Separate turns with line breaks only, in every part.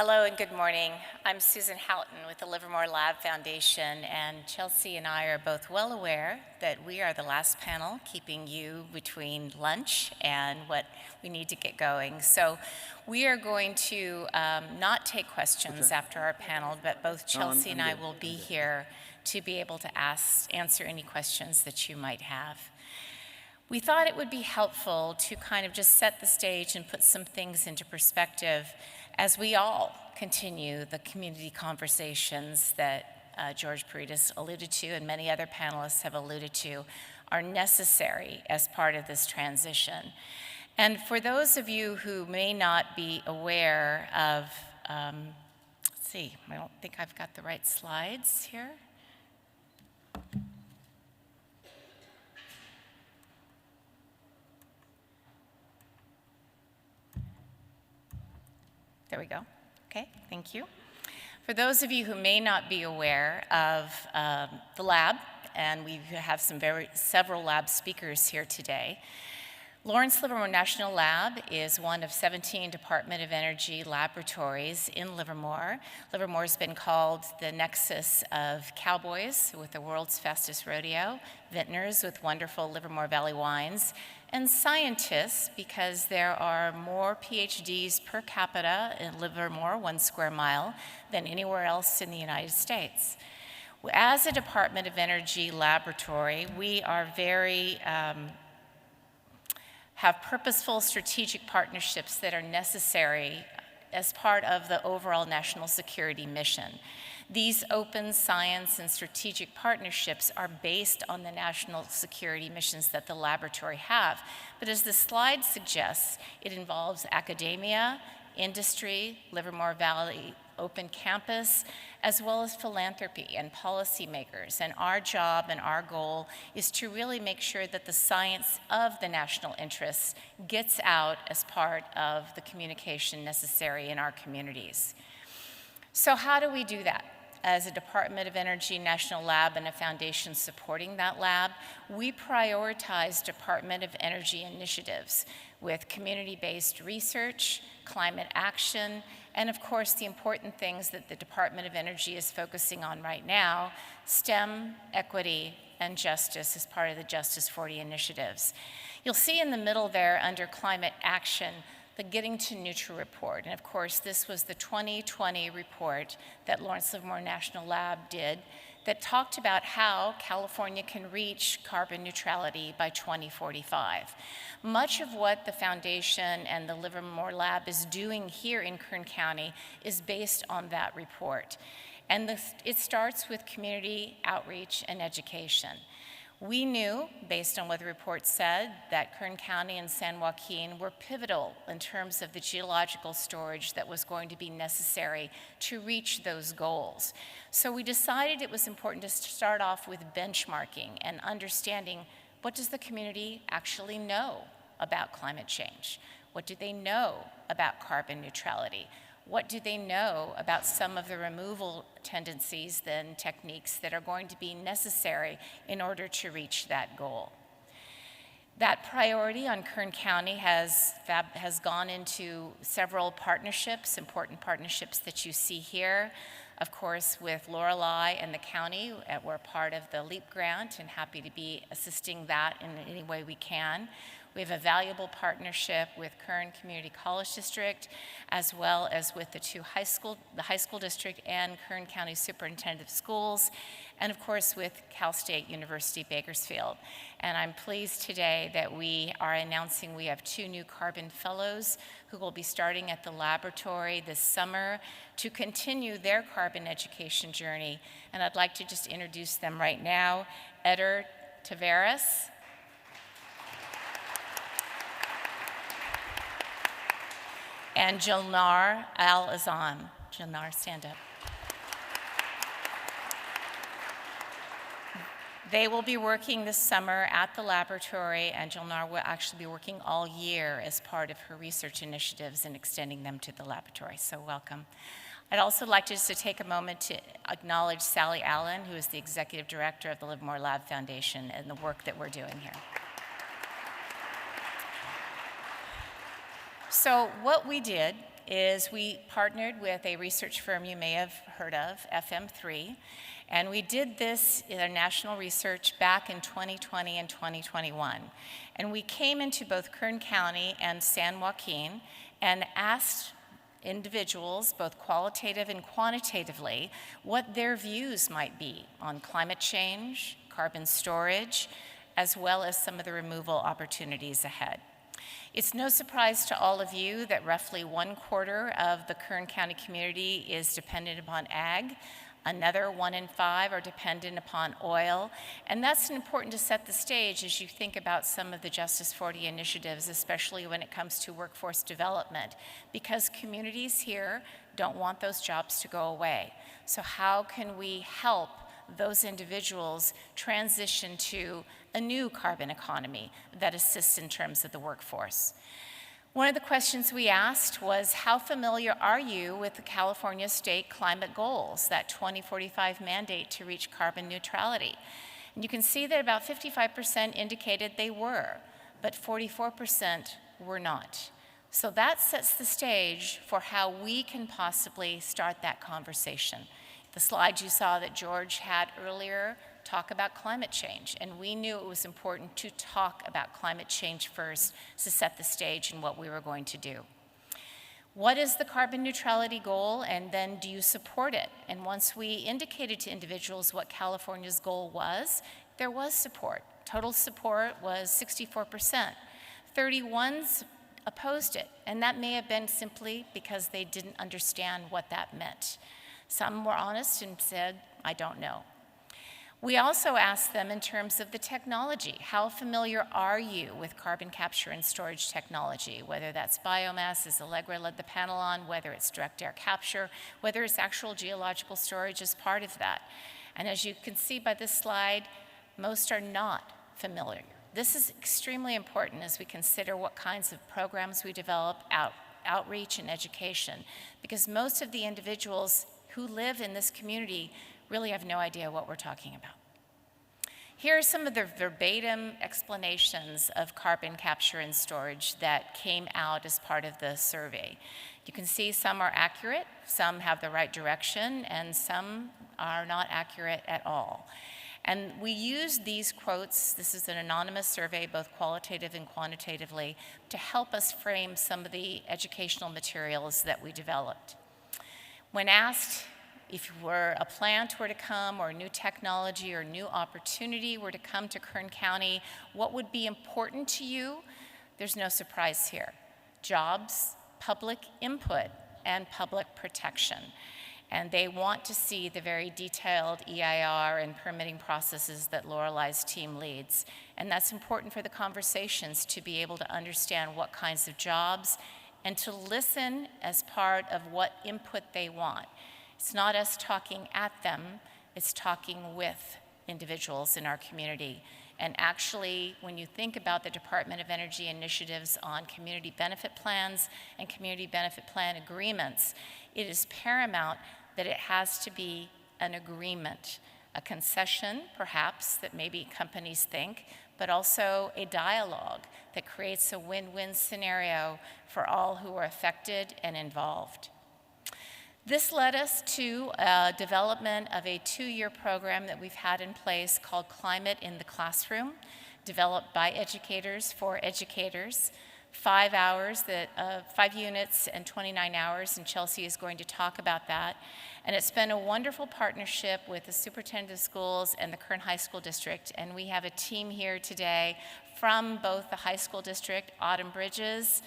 Hello and good morning. I'm Susan Houghton with the Livermore Lab Foundation, and Chelsy and I are both well aware that we are the last panel keeping you between lunch and what we need to get going. So we are going to not take questions after our panel, but both Chelsy and I will be here to be able to answer any questions that you might have. We thought it would be helpful to kind of just set the stage and put some things into perspective as we all continue the community conversations that George Paredes alluded to and many other panelists have alluded to are necessary as part of this transition. And for those of you who may not be aware of, let's see, I don't think I've got the right slides here. There we go. Okay, thank you. For those of you who may not be aware of the lab, and we have several lab speakers here today, Lawrence Livermore National Lab is one of 17 Department of Energy laboratories in Livermore. Livermore's been called the nexus of cowboys with the world's fastest rodeo, vintners with wonderful Livermore Valley wines, and scientists because there are more PhDs per capita in Livermore, 1 square mile, than anywhere else in the United States. As a Department of Energy laboratory, we are have purposeful strategic partnerships that are necessary as part of the overall national security mission. These open science and strategic partnerships are based on the national security missions that the laboratory have. But as the slide suggests, it involves academia, industry, Livermore Valley Open Campus, as well as philanthropy and policymakers. And our job and our goal is to really make sure that the science of the national interests gets out as part of the communication necessary in our communities. So how do we do that? As a Department of Energy National Lab and a foundation supporting that lab, we prioritize Department of Energy initiatives with community-based research, climate action, and of course the important things that the Department of Energy is focusing on right now, STEM, equity, and justice as part of the Justice 40 initiatives. You'll see in the middle there under climate action, the Getting to Neutral report. And of course, this was the 2020 report that Lawrence Livermore National Lab did that talked about how California can reach carbon neutrality by 2045. Much of what the foundation and the Livermore Lab is doing here in Kern County is based on that report. And it starts with community outreach and education. We knew, based on what the report said, that Kern County and San Joaquin were pivotal in terms of the geological storage that was going to be necessary to reach those goals. So we decided it was important to start off with benchmarking and understanding what does the community actually know about climate change? What do they know about carbon neutrality? What do they know about some of the removal tendencies and techniques that are going to be necessary in order to reach that goal? That priority on Kern County has gone into several partnerships, important partnerships that you see here. Of course, with Lorelei and the county, we're part of the LEAP grant and happy to be assisting that in any way we can. We have a valuable partnership with Kern Community College District, as well as with the high school district and Kern County Superintendent of Schools, and of course with Cal State University Bakersfield. And I'm pleased today that we are announcing we have 2 new Carbon Fellows who will be starting at the laboratory this summer to continue their carbon education journey. And I'd like to just introduce them right now. Eder Taveras, and Jilnar Al-Azam. Jilnar, stand up. They will be working this summer at the laboratory, and Jilnar will actually be working all year as part of her research initiatives and extending them to the laboratory, so welcome. I'd also like just to take a moment to acknowledge Sally Allen, who is the Executive Director of the Livermore Lab Foundation, and the work that we're doing here. So what we did is we partnered with a research firm you may have heard of, FM3, and we did this in our national research back in 2020 and 2021. And we came into both Kern County and San Joaquin and asked individuals, both qualitative and quantitatively, what their views might be on climate change, carbon storage, as well as some of the removal opportunities ahead. It's no surprise to all of you that roughly 1/4 of the Kern County community is dependent upon ag. Another 1 in 5 are dependent upon oil. And that's important to set the stage as you think about some of the Justice 40 initiatives, especially when it comes to workforce development, because communities here don't want those jobs to go away. So how can we help those individuals transition to a new carbon economy that assists in terms of the workforce? One of the questions we asked was, how familiar are you with the California state climate goals, that 2045 mandate to reach carbon neutrality? And you can see that about 55% indicated they were, but 44% were not. So that sets the stage for how we can possibly start that conversation. The slides you saw that George had earlier talk about climate change, and we knew it was important to talk about climate change first to set the stage in what we were going to do. What is the carbon neutrality goal, and then do you support it? And once we indicated to individuals what California's goal was, there was support. Total support was 64%. 31s opposed it, and that may have been simply because they didn't understand what that meant. Some were honest and said, I don't know. We also asked them in terms of the technology. How familiar are you with carbon capture and storage technology, whether that's biomass, as Allegra led the panel on, whether it's direct air capture, whether it's actual geological storage as part of that. And as you can see by this slide, most are not familiar. This is extremely important as we consider what kinds of programs we develop, outreach and education, because most of the individuals who live in this community really have no idea what we're talking about. Here are some of the verbatim explanations of carbon capture and storage that came out as part of the survey. You can see some are accurate, some have the right direction, and some are not accurate at all. And we used these quotes, this is an anonymous survey, both qualitative and quantitatively, to help us frame some of the educational materials that we developed. When asked if a plant were to come, or new technology or new opportunity were to come to Kern County, what would be important to you? There's no surprise here. Jobs, public input, and public protection. And they want to see the very detailed EIR and permitting processes that Lorelei's team leads. And that's important for the conversations, to be able to understand what kinds of jobs and to listen as part of what input they want. It's not us talking at them, it's talking with individuals in our community. And actually, when you think about the Department of Energy initiatives on community benefit plans and community benefit plan agreements, it is paramount that it has to be an agreement, a concession, perhaps, that maybe companies think, but also a dialogue that creates a win-win scenario for all who are affected and involved. This led us to development of a 2-year program that we've had in place called Climate in the Classroom, developed by educators for educators. 5 units and 29 hours, and Chelsy is going to talk about that. And it's been a wonderful partnership with the superintendent of schools and the Kern High School District, and we have a team here today from both the high school district, Autumn Bridges,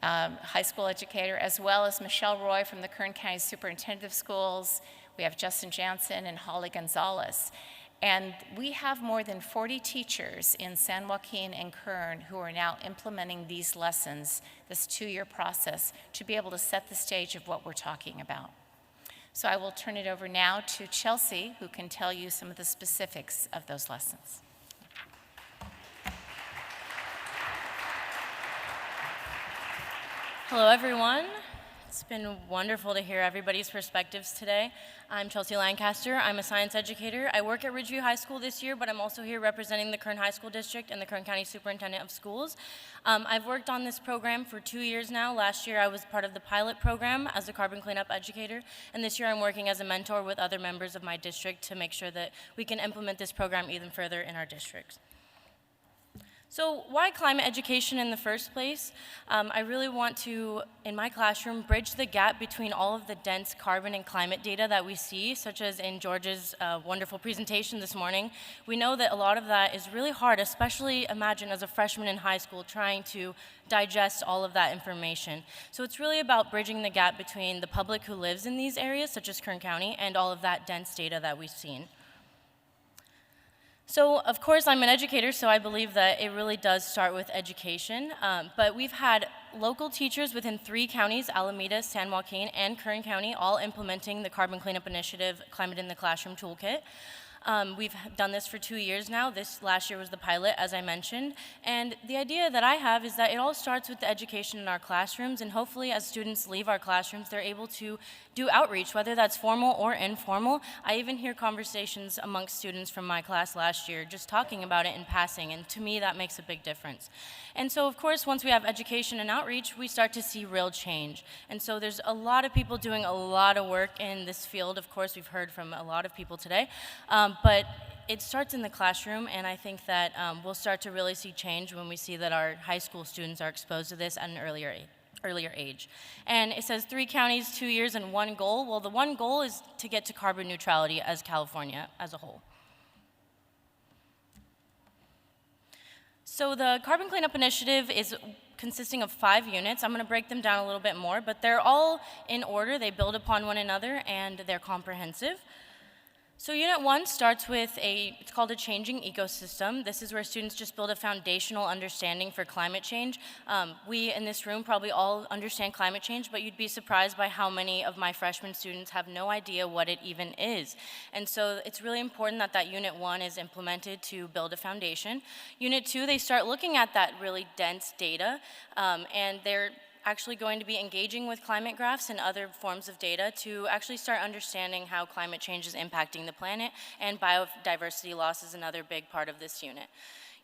high school educator, as well as Michelle Roy from the Kern County Superintendent of Schools. We have Justin Jansen and Holly Gonzalez. And we have more than 40 teachers in San Joaquin and Kern who are now implementing these lessons, this 2-year process, to be able to set the stage of what we're talking about. So I will turn it over now to Chelsy, who can tell you some of the specifics of those lessons.
Hello, everyone. It's been wonderful to hear everybody's perspectives today. I'm Chelsy Lancaster. I'm a science educator. I work at Ridgeview High School this year, but I'm also here representing the Kern High School District and the Kern County Superintendent of Schools. I've worked on this program for 2 years now. Last year I was part of the pilot program as a carbon cleanup educator, and this year I'm working as a mentor with other members of my district to make sure that we can implement this program even further in our districts. So why climate education in the first place? I really want to, in my classroom, bridge the gap between all of the dense carbon and climate data that we see, such as in George's wonderful presentation this morning. We know that a lot of that is really hard, especially imagine as a freshman in high school trying to digest all of that information. So it's really about bridging the gap between the public who lives in these areas, such as Kern County, and all of that dense data that we've seen. So, of course, I'm an educator, so I believe that it really does start with education. But we've had local teachers within 3 counties, Alameda, San Joaquin, and Kern County, all implementing the Carbon Cleanup Initiative Climate in the Classroom Toolkit. We've done this for 2 years now. This last year was the pilot, as I mentioned. And the idea that I have is that it all starts with the education in our classrooms, and hopefully as students leave our classrooms, they're able to do outreach, whether that's formal or informal. I even hear conversations amongst students from my class last year just talking about it in passing, and to me that makes a big difference. And so of course, once we have education and outreach, we start to see real change. And so there's a lot of people doing a lot of work in this field. Of course, we've heard from a lot of people today. But it starts in the classroom, and I think that we'll start to really see change when we see that our high school students are exposed to this at an earlier age. And it says 3 counties, 2 years, and 1 goal. Well, the 1 goal is to get to carbon neutrality as California as a whole. So the Carbon Cleanup Initiative is consisting of 5 units. I'm going to break them down a little bit more, but they're all in order. They build upon one another, and they're comprehensive. So Unit 1 starts with it's called a changing ecosystem. This is where students just build a foundational understanding for climate change. We in this room probably all understand climate change, but you'd be surprised by how many of my freshman students have no idea what it even is. And so it's really important that that Unit 1 is implemented to build a foundation. Unit 2, they start looking at that really dense data, and they're actually going to be engaging with climate graphs and other forms of data to actually start understanding how climate change is impacting the planet, and biodiversity loss is another big part of this unit.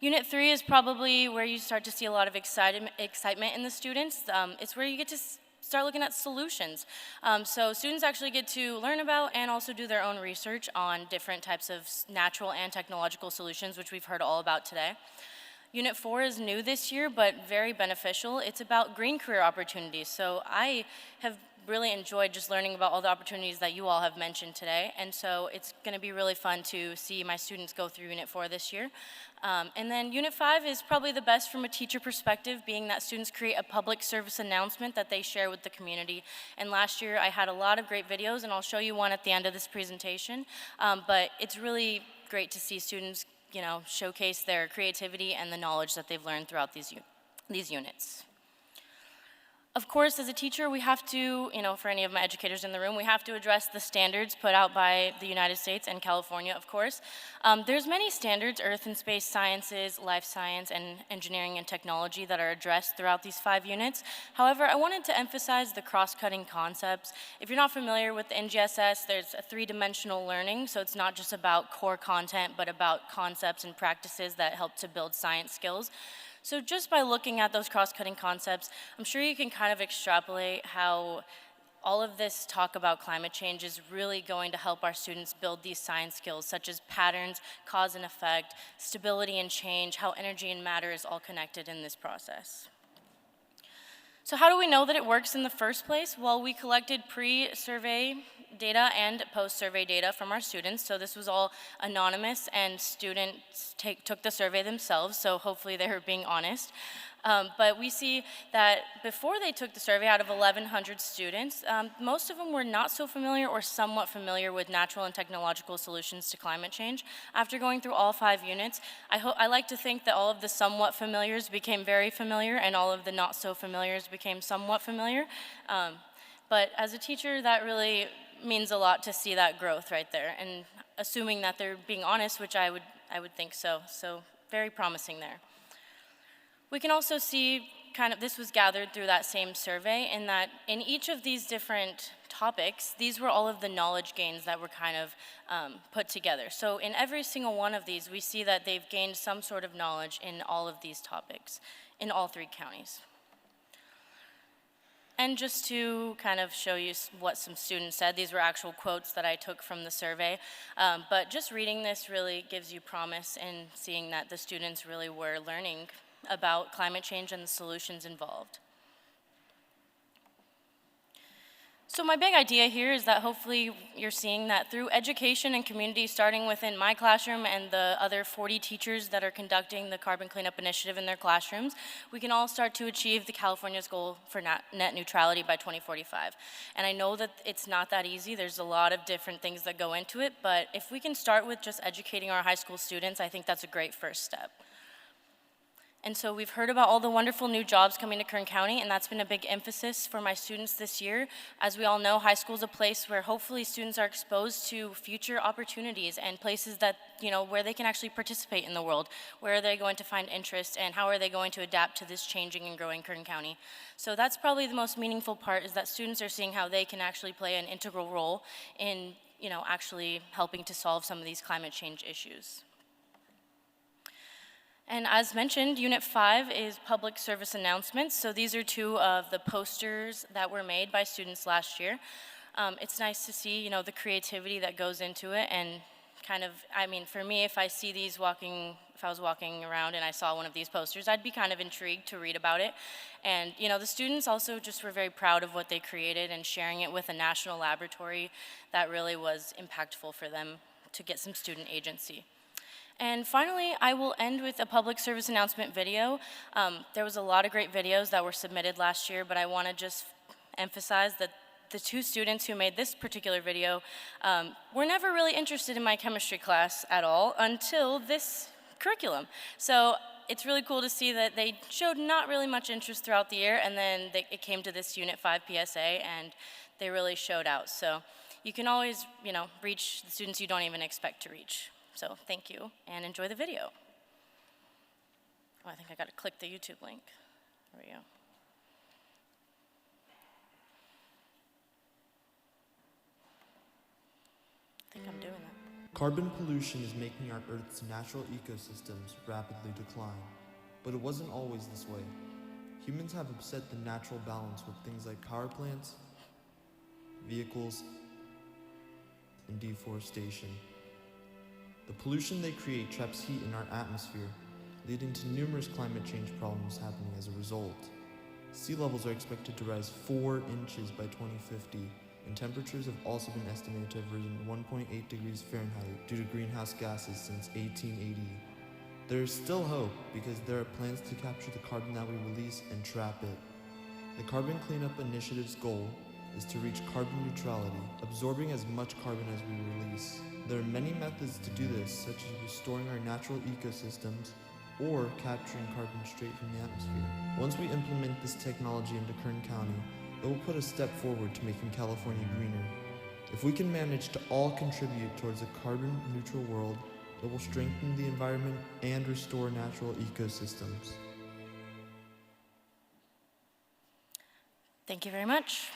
Unit 3 is probably where you start to see a lot of excitement in the students. It's where you get to start looking at solutions. So students actually get to learn about and also do their own research on different types of natural and technological solutions, which we've heard all about today. Unit 4 is new this year, but very beneficial. It's about green career opportunities. So I have really enjoyed just learning about all the opportunities that you all have mentioned today. And so it's going to be really fun to see my students go through Unit 4 this year. And then Unit 5 is probably the best from a teacher perspective, being that students create a public service announcement that they share with the community. And last year I had a lot of great videos, and I'll show you one at the end of this presentation. But it's really great to see students showcase their creativity and the knowledge that they've learned throughout these units. Of course, as a teacher, we have to, for any of my educators in the room, we have to address the standards put out by the United States and California, of course. There's many standards, earth and space sciences, life science, and engineering and technology that are addressed throughout these 5 units. However, I wanted to emphasize the cross-cutting concepts. If you're not familiar with the NGSS, there's a 3-dimensional learning, so it's not just about core content, but about concepts and practices that help to build science skills. So just by looking at those cross-cutting concepts, I'm sure you can kind of extrapolate how all of this talk about climate change is really going to help our students build these science skills, such as patterns, cause and effect, stability and change, how energy and matter is all connected in this process. So how do we know that it works in the first place? Well, we collected pre-survey data and post-survey data from our students. So this was all anonymous, and students took the survey themselves, so hopefully they were being honest. But we see that before they took the survey, out of 1,100 students, most of them were not so familiar or somewhat familiar with natural and technological solutions to climate change. After going through all 5 units, I like to think that all of the somewhat familiars became very familiar, and all of the not so familiars became somewhat familiar. But as a teacher, that really means a lot to see that growth right there, and assuming that they're being honest, which I would think so. So very promising there. We can also see this was gathered through that same survey, in that in each of these different topics, these were all of the knowledge gains that were kind of put together. So in every single one of these, we see that they've gained some sort of knowledge in all of these topics, in all 3 counties. And just to kind of show you what some students said, these were actual quotes that I took from the survey, but just reading this really gives you promise in seeing that the students really were learning about climate change and the solutions involved. So my big idea here is that hopefully you're seeing that through education and community, starting within my classroom and the other 40 teachers that are conducting the Carbon Cleanup Initiative in their classrooms, we can all start to achieve the California's goal for net neutrality by 2045. And I know that it's not that easy. There's a lot of different things that go into it, but if we can start with just educating our high school students, I think that's a great first step. And so we've heard about all the wonderful new jobs coming to Kern County, and that's been a big emphasis for my students this year. As we all know, high school is a place where hopefully students are exposed to future opportunities and places that, where they can actually participate in the world. Where are they going to find interest, and how are they going to adapt to this changing and growing Kern County? So that's probably the most meaningful part, is that students are seeing how they can actually play an integral role in, actually helping to solve some of these climate change issues. And as mentioned, Unit 5 is public service announcements. So these are 2 of the posters that were made by students last year. It's nice to see, the creativity that goes into it, and kind of, for me, if I see these if I was walking around and I saw one of these posters, I'd be kind of intrigued to read about it. And, the students also just were very proud of what they created, and sharing it with a national laboratory that really was impactful for them to get some student agency. And finally, I will end with a public service announcement video. There was a lot of great videos that were submitted last year, but I want to just emphasize that the 2 students who made this particular video were never really interested in my chemistry class at all until this curriculum. So it's really cool to see that they showed not really much interest throughout the year, and then it came to this Unit 5 PSA, and they really showed out. So you can always, reach the students you don't even expect to reach. So thank you, and enjoy the video. Oh, I think I got to click the YouTube link. There we go. I think I'm doing that.
Carbon pollution is making our Earth's natural ecosystems rapidly decline, but it wasn't always this way. Humans have upset the natural balance with things like power plants, vehicles, and deforestation. The pollution they create traps heat in our atmosphere, leading to numerous climate change problems happening as a result. Sea levels are expected to rise 4 inches by 2050, and temperatures have also been estimated to have risen 1.8 degrees Fahrenheit due to greenhouse gases since 1880. There is still hope, because there are plans to capture the carbon that we release and trap it. The Carbon Cleanup Initiative's goal is to reach carbon neutrality, absorbing as much carbon as we release. There are many methods to do this, such as restoring our natural ecosystems or capturing carbon straight from the atmosphere. Once we implement this technology into Kern County, it will put a step forward to making California greener. If we can manage to all contribute towards a carbon neutral world, it will strengthen the environment and restore natural ecosystems.
Thank you very much.